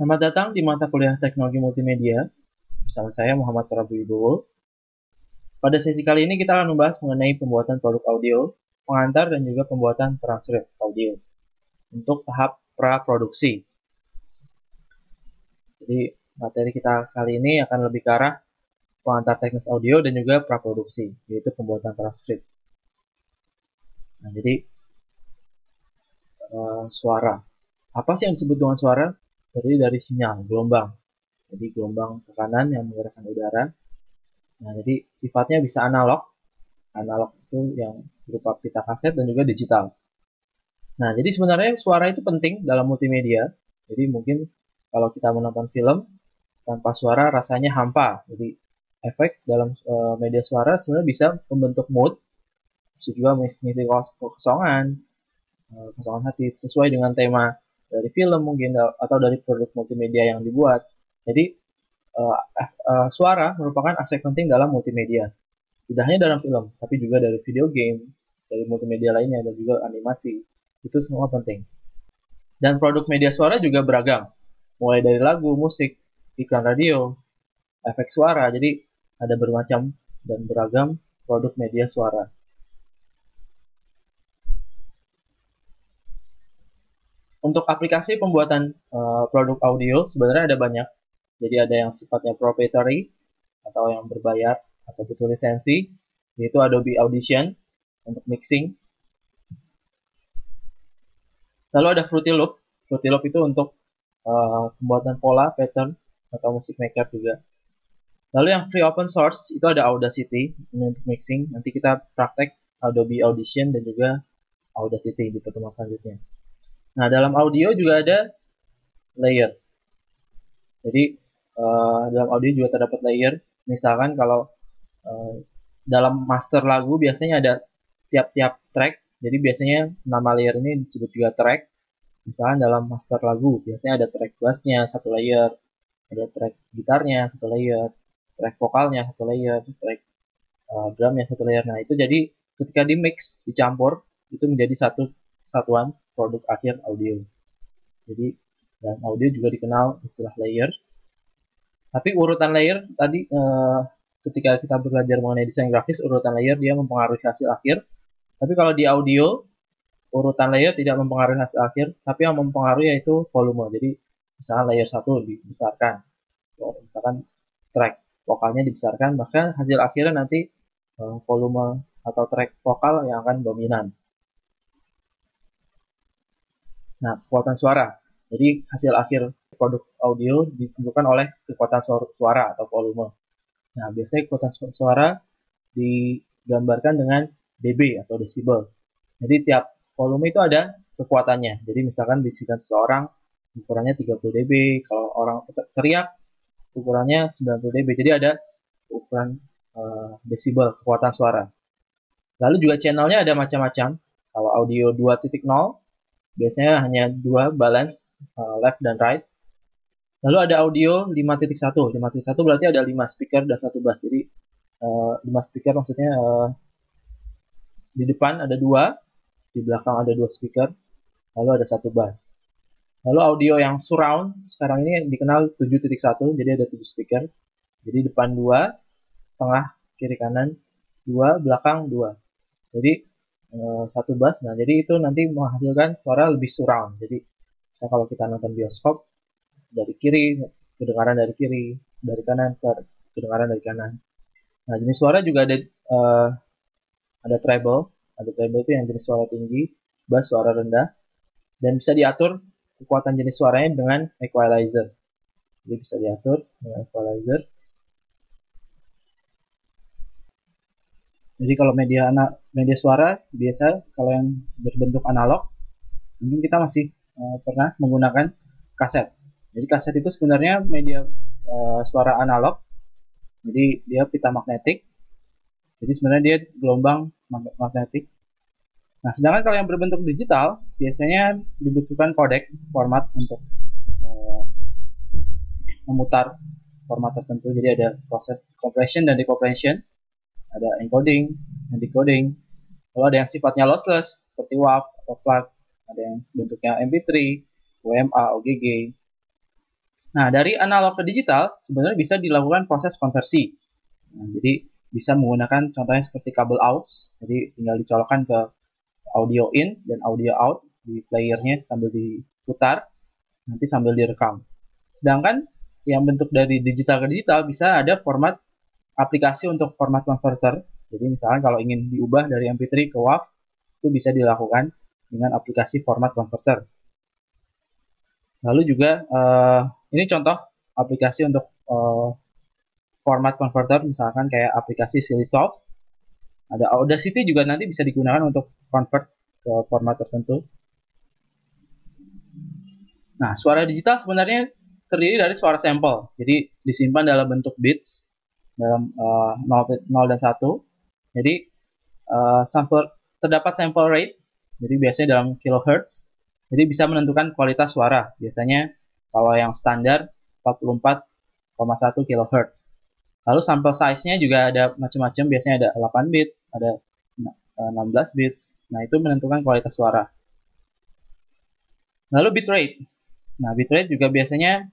Selamat datang di mata kuliah Teknologi Multimedia. Bersama saya Muhammad Prabu Wibowo. Pada sesi kali ini kita akan membahas mengenai pembuatan produk audio, pengantar dan juga pembuatan transkrip audio untuk tahap pra-produksi. Jadi materi kita kali ini akan lebih ke arah pengantar teknis audio dan juga pra-produksi, yaitu pembuatan transkrip. Nah, jadi suara. Apa sih yang disebut dengan suara? Terdiri dari sinyal, gelombang. Jadi gelombang tekanan yang menggerakkan udara. Nah, jadi sifatnya bisa analog. Analog itu yang berupa pita kaset dan juga digital. Nah, jadi sebenarnya suara itu penting dalam multimedia. Jadi mungkin kalau kita menonton film tanpa suara rasanya hampa. Jadi efek dalam media suara sebenarnya bisa membentuk mood, bisa juga mengisi kekosongan, kosongan hati sesuai dengan tema dari film mungkin atau dari produk multimedia yang dibuat. Jadi suara merupakan aspek penting dalam multimedia. Tidak hanya dalam film, tapi juga dari video game, dari multimedia lainnya, dan juga animasi. Itu semua penting. Dan produk media suara juga beragam. Mulai dari lagu, musik, iklan radio, efek suara. Jadi ada bermacam dan beragam produk media suara. Untuk aplikasi pembuatan produk audio sebenarnya ada banyak. Jadi ada yang sifatnya proprietary atau yang berbayar atau butuh lisensi, yaitu Adobe Audition untuk mixing. Lalu ada Fruity Loop. Fruity Loop itu untuk pembuatan pola, pattern, atau musik maker juga. Lalu yang free open source itu ada Audacity ini untuk mixing. Nanti kita praktek Adobe Audition dan juga Audacity di pertemuan selanjutnya. Nah, dalam audio juga ada layer. Jadi dalam audio juga terdapat layer. Misalkan kalau dalam master lagu biasanya ada tiap-tiap track. Jadi biasanya nama layer ini disebut juga track. Misalkan dalam master lagu biasanya ada track bassnya satu layer, ada track gitarnya satu layer, track vokalnya satu layer, track drumnya satu layer. Nah, itu jadi ketika di mix, dicampur, itu menjadi satu satuan produk akhir audio. Jadi dalam audio juga dikenal istilah layer. Tapi urutan layer tadi ketika kita belajar mengenai desain grafis, urutan layer dia mempengaruhi hasil akhir. Tapi kalau di audio, urutan layer tidak mempengaruhi hasil akhir, tapi yang mempengaruhi yaitu volume. Jadi misalkan layer 1 dibesarkan, misalkan track vokalnya dibesarkan, maka hasil akhirnya nanti volume atau track vokal yang akan dominan. Nah, kekuatan suara. Jadi hasil akhir produk audio ditentukan oleh kekuatan suara atau volume. Nah, biasanya kekuatan suara digambarkan dengan dB atau desibel. Jadi tiap volume itu ada kekuatannya. Jadi misalkan bisikan seseorang ukurannya 30 dB, kalau orang teriak ukurannya 90 dB. Jadi ada ukuran desibel kekuatan suara. Lalu juga channelnya ada macam-macam. Kalau audio 2.0 biasanya hanya dua balance left dan right. Lalu ada audio 5.1. 5.1 berarti ada 5 speaker dan 1 bass. Jadi 5 speaker maksudnya di depan ada 2, di belakang ada 2 speaker, lalu ada 1 bass. Lalu audio yang surround sekarang ini dikenal 7.1, jadi ada 7 speaker. Jadi depan 2, tengah, kiri kanan 2, belakang 2. Jadi 1 bass. Nah, jadi itu nanti menghasilkan suara lebih surround. Jadi misalnya kalau kita nonton bioskop, dari kiri kedengaran dari kiri, dari kanan kedengaran dari kanan. Nah, jenis suara juga ada treble. Ada treble itu yang jenis suara tinggi, bass suara rendah, dan bisa diatur kekuatan jenis suaranya dengan equalizer. Jadi bisa diatur dengan equalizer. Jadi kalau media suara biasa kalau yang berbentuk analog, mungkin kita masih pernah menggunakan kaset. Jadi kaset itu sebenarnya media suara analog. Jadi dia pita magnetik. Jadi sebenarnya dia gelombang magnetik. Nah, sedangkan kalau yang berbentuk digital biasanya dibutuhkan codec format untuk memutar format tertentu. Jadi ada proses compression dan decompression, ada encoding dan decoding. Lalu ada yang sifatnya lossless seperti WAV atau FLAC, ada yang bentuknya MP3, WMA, OGG. Nah, dari analog ke digital sebenarnya bisa dilakukan proses konversi. Nah, jadi bisa menggunakan contohnya seperti kabel aux, jadi tinggal dicolokkan ke audio in dan audio out di playernya sambil diputar, nanti sambil direkam. Sedangkan yang bentuk dari digital ke digital bisa ada format aplikasi untuk format converter. Jadi misalkan kalau ingin diubah dari MP3 ke WAV, itu bisa dilakukan dengan aplikasi format converter. Lalu juga ini contoh aplikasi untuk format converter, misalkan kayak aplikasi Sillysoft. Ada Audacity juga nanti bisa digunakan untuk convert ke format tertentu. Nah, suara digital sebenarnya terdiri dari suara sampel. Jadi disimpan dalam bentuk bits dalam 0 dan 1. Jadi terdapat sample rate. Jadi biasanya dalam kilohertz. Jadi bisa menentukan kualitas suara. Biasanya kalau yang standar 44,1 kilohertz. Lalu sampel size-nya juga ada macam-macam. Biasanya ada 8 bits, ada 16 bits. Nah, itu menentukan kualitas suara. Lalu bitrate. Nah, bitrate juga biasanya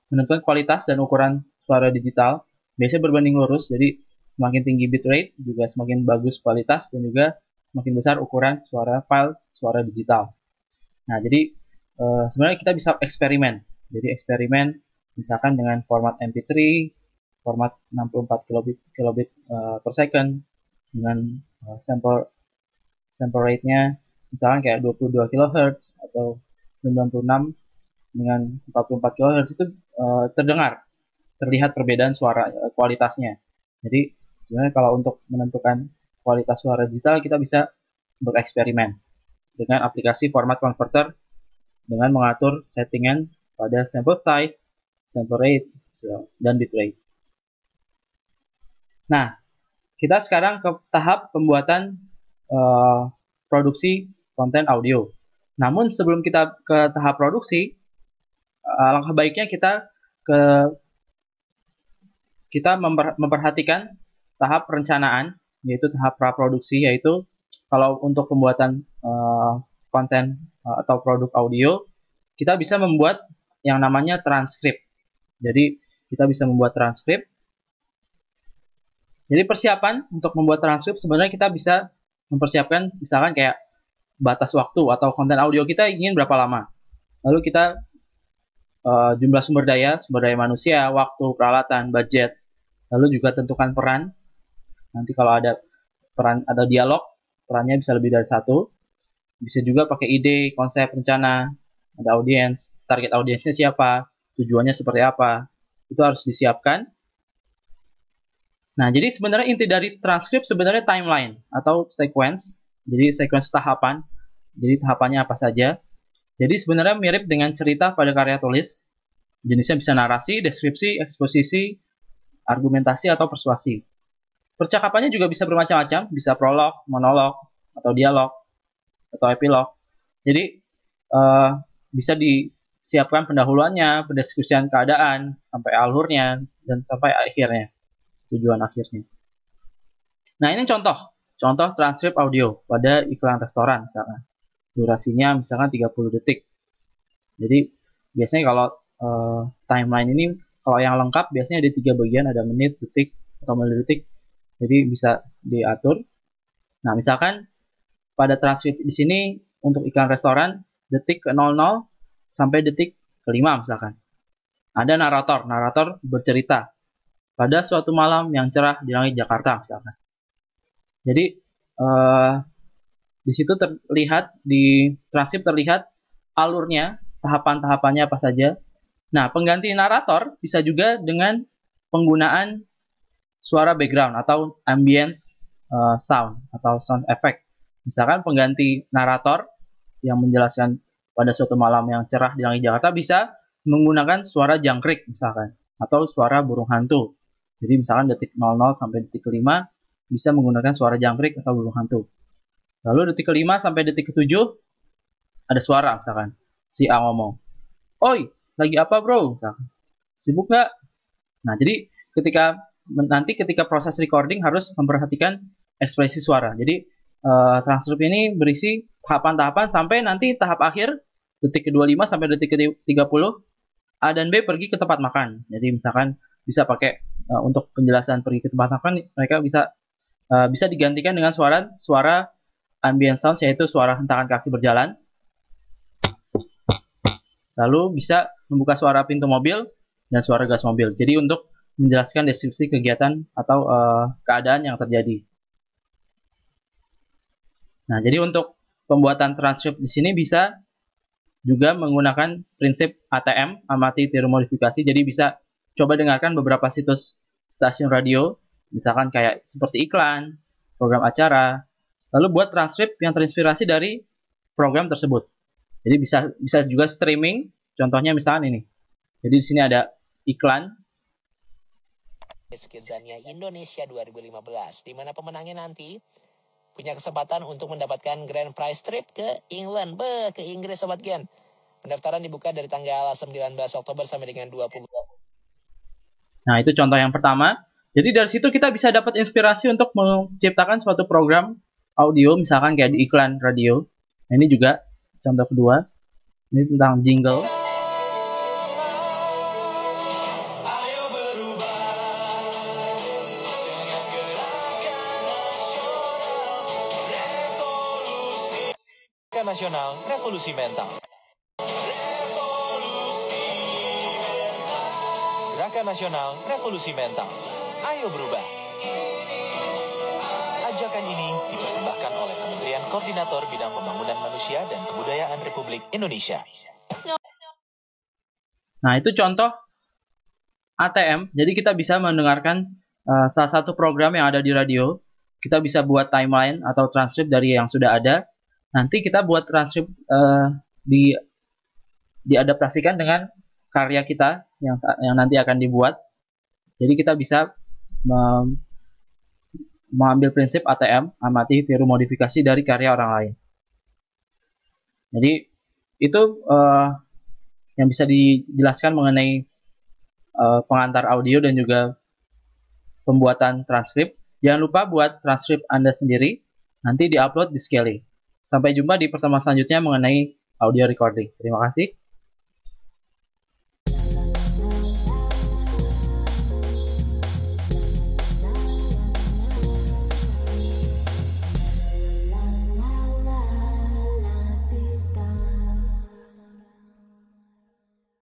menentukan kualitas dan ukuran suara digital. Biasanya berbanding lurus, jadi semakin tinggi bitrate juga semakin bagus kualitas dan juga semakin besar ukuran file suara digital. Nah, jadi sebenarnya kita bisa eksperimen. Jadi eksperimen misalkan dengan format MP3, format 64 kilobit per second dengan sample rate-nya misalkan kayak 22 kHz atau 96 dengan 44 kHz itu terlihat perbedaan suara kualitasnya. Jadi sebenarnya kalau untuk menentukan kualitas suara digital kita bisa bereksperimen dengan aplikasi format converter dengan mengatur settingan pada sample size, sample rate, dan bitrate. Nah, kita sekarang ke tahap pembuatan produksi konten audio. Namun sebelum kita ke tahap produksi, alangkah baiknya kita memperhatikan tahap perencanaan, yaitu tahap praproduksi, yaitu kalau untuk pembuatan konten atau produk audio, kita bisa membuat yang namanya transkrip. Jadi kita bisa membuat transkrip. Jadi persiapan untuk membuat transkrip sebenarnya kita bisa mempersiapkan misalkan kayak batas waktu atau konten audio kita ingin berapa lama. Lalu kita jumlah sumber daya manusia, waktu, peralatan, budget, lalu juga tentukan peran. Nanti kalau ada dialog, perannya bisa lebih dari satu. Bisa juga pakai ide, konsep, rencana, ada audiens, target audiensnya siapa, tujuannya seperti apa, itu harus disiapkan. Nah, jadi sebenarnya inti dari transkrip sebenarnya timeline atau sequence. Jadi sequence tahapan. Jadi tahapannya apa saja. Jadi sebenarnya mirip dengan cerita pada karya tulis. Jenisnya bisa narasi, deskripsi, eksposisi, argumentasi, atau persuasi. Percakapannya juga bisa bermacam-macam, bisa prolog, monolog, atau dialog, atau epilog. Jadi bisa disiapkan pendahuluannya, pendeskripsian keadaan, sampai alurnya, dan sampai akhirnya, tujuan akhirnya. Nah, ini contoh transkrip audio pada iklan restoran misalkan. Durasinya misalkan 30 detik. Jadi biasanya kalau timeline ini kalau yang lengkap biasanya ada 3 bagian, ada menit, detik, atau milidetik. Jadi bisa diatur. Nah, misalkan pada transkrip di sini untuk iklan restoran detik ke 00 sampai detik ke 5 misalkan. Ada narator bercerita pada suatu malam yang cerah di langit Jakarta misalkan. Jadi di situ di transkrip terlihat alurnya, tahapan-tahapannya apa saja. Nah, pengganti narator bisa juga dengan penggunaan suara background atau ambience sound atau sound effect. Misalkan pengganti narator yang menjelaskan pada suatu malam yang cerah di langit Jakarta bisa menggunakan suara jangkrik misalkan atau suara burung hantu. Jadi misalkan detik 00 sampai detik ke-5 bisa menggunakan suara jangkrik atau burung hantu. Lalu detik ke-5 sampai detik ke-7 ada suara misalkan si A ngomong, "Oi, lagi apa bro?" Misalkan. "Sibuk nggak?" Nah, jadi ketika proses recording harus memperhatikan ekspresi suara. Jadi transkrip ini berisi tahapan-tahapan sampai nanti tahap akhir detik ke-25 sampai detik ke-30 A dan B pergi ke tempat makan. Jadi misalkan bisa pakai untuk penjelasan pergi ke tempat makan, mereka bisa digantikan dengan suara ambient sound, yaitu suara hentakan kaki berjalan. Lalu bisa membuka suara pintu mobil dan suara gas mobil. Jadi untuk menjelaskan deskripsi kegiatan atau keadaan yang terjadi. Nah, jadi untuk pembuatan transkrip di sini bisa juga menggunakan prinsip ATM, amati tiru modifikasi. Jadi bisa coba dengarkan beberapa situs stasiun radio, misalkan kayak seperti iklan, program acara, lalu buat transkrip yang terinspirasi dari program tersebut. Jadi bisa juga streaming, contohnya misalkan ini. Jadi di sini ada iklan Kidzania Indonesia 2015, di mana pemenangnya nanti punya kesempatan untuk mendapatkan grand prize trip ke England, ke Inggris Sobat Gen. Pendaftaran dibuka dari tanggal 19 Oktober sampai dengan 20. Nah, itu contoh yang pertama. Jadi dari situ kita bisa dapat inspirasi untuk menciptakan suatu program audio, misalkan kayak di iklan radio. Nah, ini juga contoh kedua. Ini tentang jingle. Nasional Revolusi Mental. Gerakan Nasional Revolusi Mental. Ayo berubah. Ajakan ini dipersembahkan oleh Kementerian Koordinator Bidang Pembangunan Manusia dan Kebudayaan Republik Indonesia. Nah, itu contoh ATM. Jadi kita bisa mendengarkan salah satu program yang ada di radio. Kita bisa buat timeline atau transkrip dari yang sudah ada. Nanti kita buat transkrip diadaptasikan dengan karya kita yang nanti akan dibuat. Jadi kita bisa mengambil prinsip ATM, amati tiru modifikasi dari karya orang lain. Jadi itu yang bisa dijelaskan mengenai pengantar audio dan juga pembuatan transkrip. Jangan lupa buat transkrip Anda sendiri, nanti diupload di Scaly. Sampai jumpa di pertemuan selanjutnya mengenai audio recording. Terima kasih.